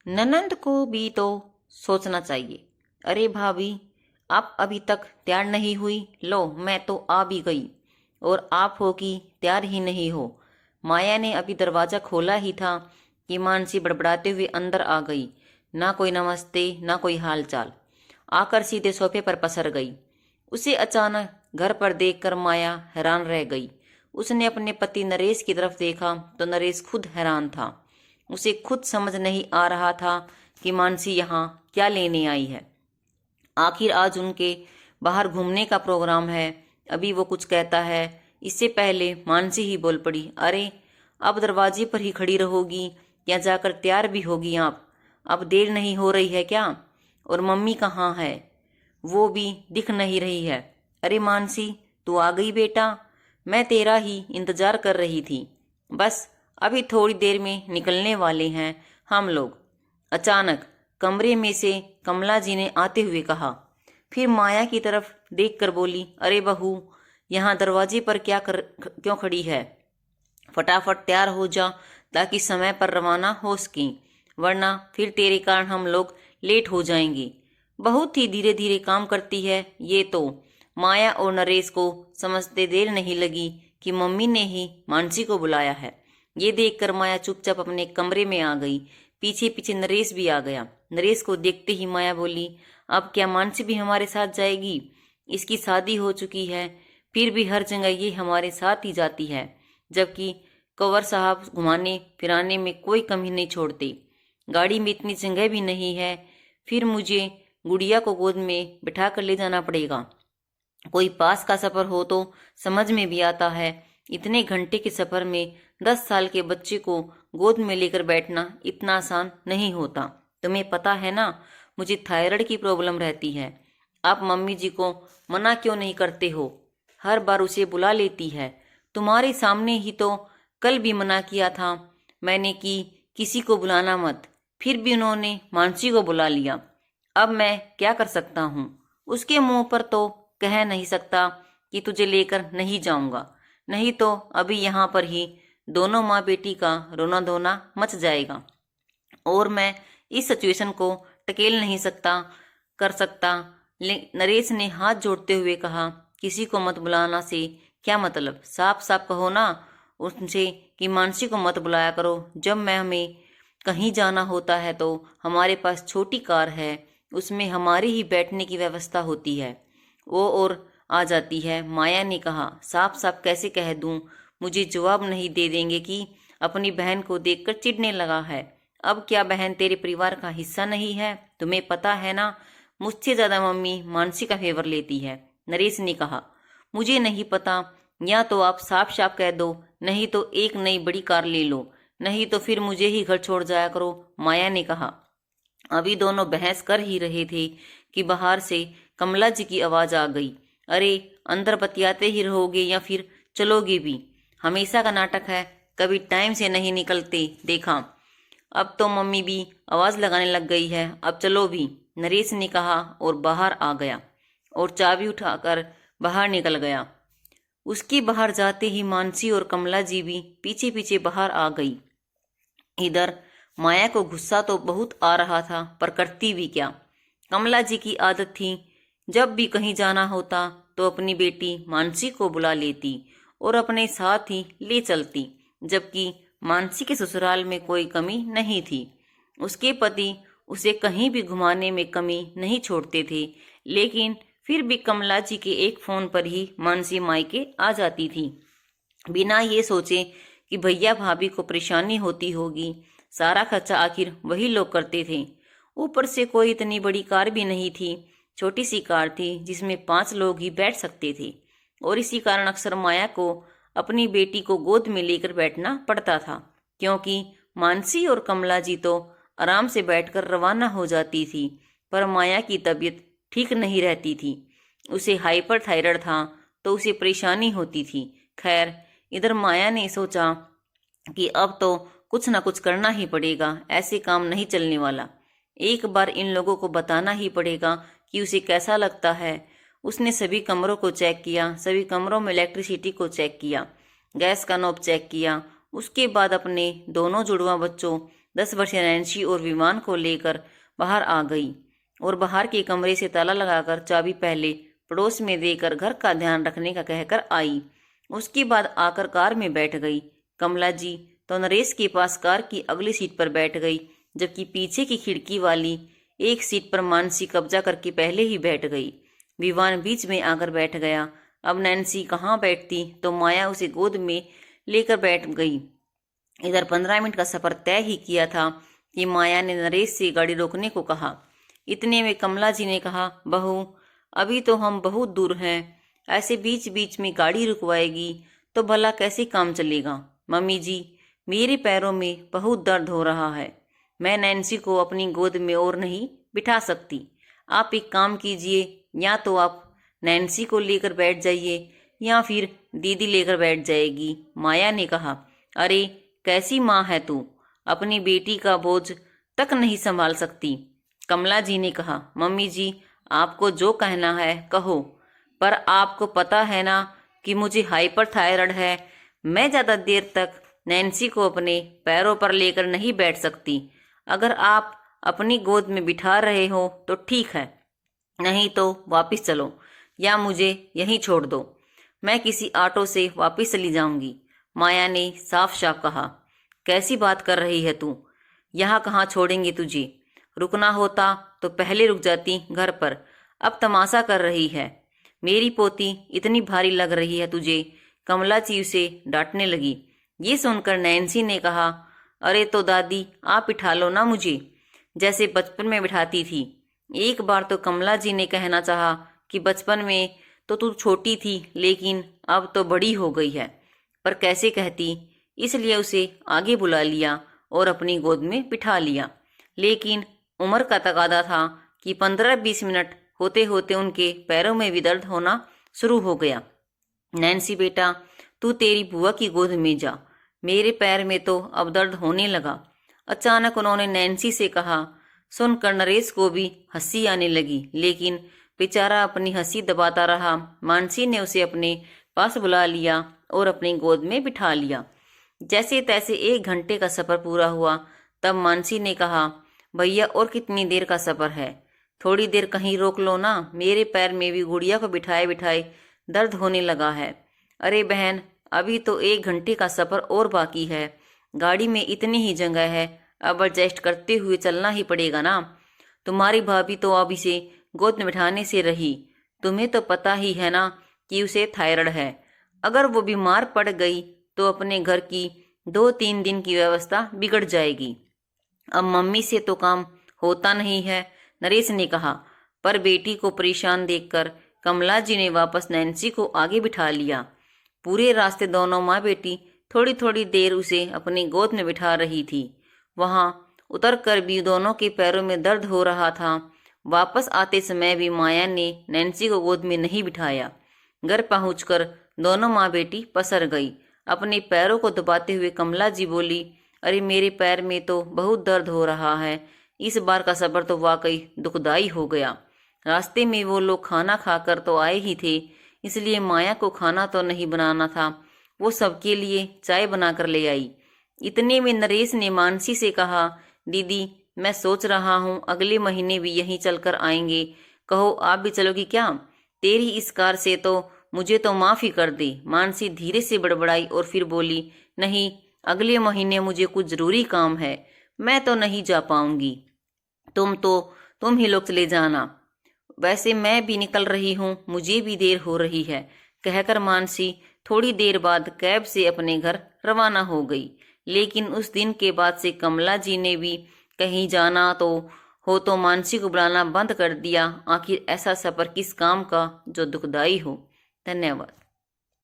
ननंद को भी तो सोचना चाहिए। अरे भाभी, आप अभी तक तैयार नहीं हुई? लो मैं तो आ भी गई और आप हो कि तैयार ही नहीं हो। माया ने अभी दरवाजा खोला ही था कि मानसी बड़बड़ाते हुए अंदर आ गई। ना कोई नमस्ते, ना कोई हाल चाल, आकर सीधे सोफे पर पसर गई। उसे अचानक घर पर देखकर माया हैरान रह गई। उसने अपने पति नरेश की तरफ देखा तो नरेश खुद हैरान था। उसे खुद समझ नहीं आ रहा था कि मानसी यहाँ क्या लेने आई है। आखिर आज उनके बाहर घूमने का प्रोग्राम है। अभी वो कुछ कहता है, इससे पहले मानसी ही बोल पड़ी, अरे अब दरवाजे पर ही खड़ी रहोगी या जाकर तैयार भी होगी आप? अब देर नहीं हो रही है क्या? और मम्मी कहाँ है? वो भी दिख नहीं रही है। अरे मानसी, तू आ गई बेटा, मैं तेरा ही इंतजार कर रही थी। बस अभी थोड़ी देर में निकलने वाले हैं हम लोग। अचानक कमरे में से कमला जी ने आते हुए कहा। फिर माया की तरफ देखकर बोली, अरे बहू, यहाँ दरवाजे पर क्यों खड़ी है? फटाफट तैयार हो जा ताकि समय पर रवाना हो सकें, वरना फिर तेरे कारण हम लोग लेट हो जाएंगे। बहुत ही धीरे धीरे काम करती है ये तो। माया और नरेश को समझते देर नहीं लगी कि मम्मी ने ही मानसी को बुलाया है। ये देखकर माया चुपचाप अपने कमरे में आ गई। पीछे पीछे नरेश भी आ गया। नरेश को देखते ही माया बोली, अब क्या मानसी भी हमारे साथ जाएगी? इसकी शादी हो चुकी है, फिर भी हर जगह ये हमारे साथ ही जाती है, जबकि कंवर साहब घुमाने फिराने में कोई कमी नहीं छोड़ते। गाड़ी में इतनी जगह भी नहीं है, फिर मुझे गुड़िया को गोद में बिठा कर ले जाना पड़ेगा। कोई पास का सफर हो तो समझ में भी आता है, इतने घंटे के सफर में 10 साल के बच्चे को गोद में लेकर बैठना इतना आसान नहीं होता। तुम्हें पता है ना, मुझे थायराइड की प्रॉब्लम रहती है। आप मम्मी जी को मना क्यों नहीं करते हो? हर बार उसे बुला लेती है। तुम्हारे सामने ही तो कल भी मना किया था मैंने कि किसी को बुलाना मत, फिर भी उन्होंने मानसी को बुला लिया। अब मैं क्या कर सकता हूँ? उसके मुंह पर तो कह नहीं सकता कि तुझे लेकर नहीं जाऊंगा, नहीं तो अभी यहाँ पर ही दोनों माँ बेटी का रोना धोना मच जाएगा और मैं इस सिचुएशन को टकेल नहीं कर सकता। नरेश ने हाथ जोड़ते हुए कहा, किसी को मत बुलाना से क्या मतलब? साफ साफ कहो ना उनसे कि मानसी को मत बुलाया करो। जब मैं हमें कहीं जाना होता है तो हमारे पास छोटी कार है, उसमें हमारी ही बैठने की व्यवस्था होती है, वो और आ जाती है। माया ने कहा, साफ साफ कैसे कह दूं? मुझे जवाब नहीं दे देंगे कि अपनी बहन को देखकर चिढ़ने लगा है। अब क्या बहन तेरे परिवार का हिस्सा नहीं है? तुम्हें पता है ना, मुझसे ज्यादा मम्मी मानसी का फेवर लेती है। नरेश ने कहा, मुझे नहीं पता, या तो आप साफ साफ कह दो, नहीं तो एक नई बड़ी कार ले लो, नहीं तो फिर मुझे ही घर छोड़ जाया करो। माया ने कहा। अभी दोनों बहस कर ही रहे थे कि बाहर से कमला जी की आवाज आ गई, अरे अंदर बतियाते ही रहोगे या फिर चलोगे भी? हमेशा का नाटक है, कभी टाइम से नहीं निकलते देखा। अब तो मम्मी भी आवाज लगाने लग गई है, अब चलो भी, नरेश ने कहा और बाहर आ गया और चाबी उठाकर बाहर निकल गया। उसके बाहर जाते ही मानसी और कमला जी भी पीछे पीछे बाहर आ गई। इधर माया को गुस्सा तो बहुत आ रहा था, पर करती भी क्या? कमला जी की आदत थी, जब भी कहीं जाना होता तो अपनी बेटी मानसी को बुला लेती और अपने साथ ही ले चलती, जबकि मानसी के ससुराल में कोई कमी नहीं थी। उसके पति उसे कहीं भी घुमाने में कमी नहीं छोड़ते थे, लेकिन फिर भी कमला जी के एक फोन पर ही मानसी मायके आ जाती थी, बिना ये सोचे कि भैया भाभी को परेशानी होती होगी। सारा खर्चा आखिर वही लोग करते थे। ऊपर से कोई इतनी बड़ी कार भी नहीं थी, छोटी सी कार थी जिसमें 5 लोग ही बैठ सकते थे, और इसी कारण अक्सर माया को अपनी बेटी को गोद में लेकर बैठना पड़ता था, क्योंकि मानसी और कमला जी तो आराम से बैठकर रवाना हो जाती थी। पर माया की तबीयत ठीक नहीं रहती थी, उसे हाइपर थायराइड था तो उसे परेशानी होती थी। खैर, इधर माया ने सोचा कि अब तो कुछ ना कुछ करना ही पड़ेगा, ऐसे काम नहीं चलने वाला। एक बार इन लोगों को बताना ही पड़ेगा कि उसे कैसा लगता है। उसने सभी कमरों को चेक किया, सभी कमरों में इलेक्ट्रिसिटी को चेक किया, गैस का नॉब चेक किया। उसके बाद अपने दोनों जुड़वा बच्चों 10 वर्षीय नैन्सी और विमान को लेकर बाहर आ गई और बाहर के कमरे से ताला लगाकर चाबी पहले पड़ोस में देकर घर का ध्यान रखने का कहकर आई। उसके बाद आकर कार में बैठ गई। कमला जी तो नरेश के पास कार की अगली सीट पर बैठ गई, जबकि पीछे की खिड़की वाली एक सीट पर मानसी कब्जा करके पहले ही बैठ गई। विवान बीच में आकर बैठ गया। अब नैन्सी कहाँ बैठती तो माया उसे गोद में लेकर बैठ गई। इधर 15 मिनट का सफर तय ही किया था कि माया ने नरेश से गाड़ी रोकने को कहा। इतने में कमला जी ने कहा, बहू अभी तो हम बहुत दूर हैं, ऐसे बीच बीच में गाड़ी रुकवाएगी तो भला कैसे काम चलेगा। मम्मी जी मेरे पैरों में बहुत दर्द हो रहा है, मैं नैन्सी को अपनी गोद में और नहीं बिठा सकती। आप एक काम कीजिए, या तो आप नैन्सी को लेकर बैठ जाइए या फिर दीदी लेकर बैठ जाएगी। माया ने कहा, अरे कैसी माँ है तू, अपनी बेटी का बोझ तक नहीं संभाल सकती। कमला जी ने कहा, मम्मी जी आपको जो कहना है कहो, पर आपको पता है ना कि मुझे हाइपर थायराइड है, मैं ज़्यादा देर तक नैन्सी को अपने पैरों पर लेकर नहीं बैठ सकती। अगर आप अपनी गोद में बिठा रहे हो तो ठीक है, नहीं तो वापस चलो या मुझे यहीं छोड़ दो, मैं किसी ऑटो से वापस चली जाऊंगी। माया ने साफ साफ कहा, कैसी बात कर रही है तू, यहाँ कहाँ छोड़ेंगे तुझे, रुकना होता तो पहले रुक जाती घर पर, अब तमाशा कर रही है। मेरी पोती इतनी भारी लग रही है तुझे। कमला जी उसे डांटने लगी। ये सुनकर नैन्सी ने कहा, अरे तो दादी आप बिठा लो ना मुझे, जैसे बचपन में बिठाती थी। एक बार तो कमला जी ने कहना चाहा कि बचपन में तो तू छोटी थी लेकिन अब तो बड़ी हो गई है, पर कैसे कहती, इसलिए उसे आगे बुला लिया और अपनी गोद में बिठा लिया। लेकिन उम्र का तकादा था कि 15-20 मिनट होते होते उनके पैरों में भी दर्द होना शुरू हो गया। नैन्सी बेटा तू तेरी बुआ की गोद में जा, मेरे पैर में तो अब दर्द होने लगा। अचानक उन्होंने नैन्सी से कहा। सुनकर नरेश को भी हंसी आने लगी, लेकिन बेचारा अपनी हंसी दबाता रहा। मानसी ने उसे अपने पास बुला लिया और अपनी गोद में बिठा लिया। जैसे तैसे 1 घंटे का सफ़र पूरा हुआ। तब मानसी ने कहा, भैया और कितनी देर का सफ़र है, थोड़ी देर कहीं रोक लो ना, मेरे पैर में भी गुड़िया को बिठाए बिठाए दर्द होने लगा है। अरे बहन अभी तो 1 घंटे का सफ़र और बाकी है, गाड़ी में इतनी ही जगह है, अब एडजस्ट करते हुए चलना ही पड़ेगा ना। तुम्हारी भाभी तो अब इसे गोद में बिठाने से रही, तुम्हें तो पता ही है ना कि उसे थायराइड है, अगर वो बीमार पड़ गई तो अपने घर की 2-3 दिन की व्यवस्था बिगड़ जाएगी। अब मम्मी से तो काम होता नहीं है, नरेश ने कहा। पर बेटी को परेशान देखकर कमला जी ने वापस नैन्सी को आगे बिठा लिया। पूरे रास्ते दोनों माँ बेटी थोड़ी थोड़ी देर उसे अपनी गोद में बिठा रही थी। वहाँ उतर कर भी दोनों के पैरों में दर्द हो रहा था। वापस आते समय भी माया ने नैन्सी को गोद में नहीं बिठाया। घर पहुंचकर दोनों माँ बेटी पसर गई। अपने पैरों को दबाते हुए कमला जी बोली, अरे मेरे पैर में तो बहुत दर्द हो रहा है, इस बार का सफ़र तो वाकई दुखदाई हो गया। रास्ते में वो लोग खाना खाकर तो आए ही थे, इसलिए माया को खाना तो नहीं बनाना था, वो सबके लिए चाय बनाकर ले आई। इतने में नरेश ने मानसी से कहा, दीदी मैं सोच रहा हूँ अगले महीने भी यहीं चलकर आएंगे, कहो आप भी चलोगी क्या? तेरी इस कार से तो मुझे तो माफ़ ही कर दे। मानसी धीरे से बड़बड़ाई और फिर बोली, नहीं अगले महीने मुझे कुछ ज़रूरी काम है, मैं तो नहीं जा पाऊंगी, तुम ही लोग चले जाना, वैसे मैं भी निकल रही हूँ, मुझे भी देर हो रही है। कहकर मानसी थोड़ी देर बाद कैब से अपने घर रवाना हो गई। लेकिन उस दिन के बाद से कमला जी ने भी कहीं जाना तो मानसी को बुलाना बंद कर दिया। आखिर ऐसा सफ़र किस काम का जो दुखदाई हो। धन्यवाद।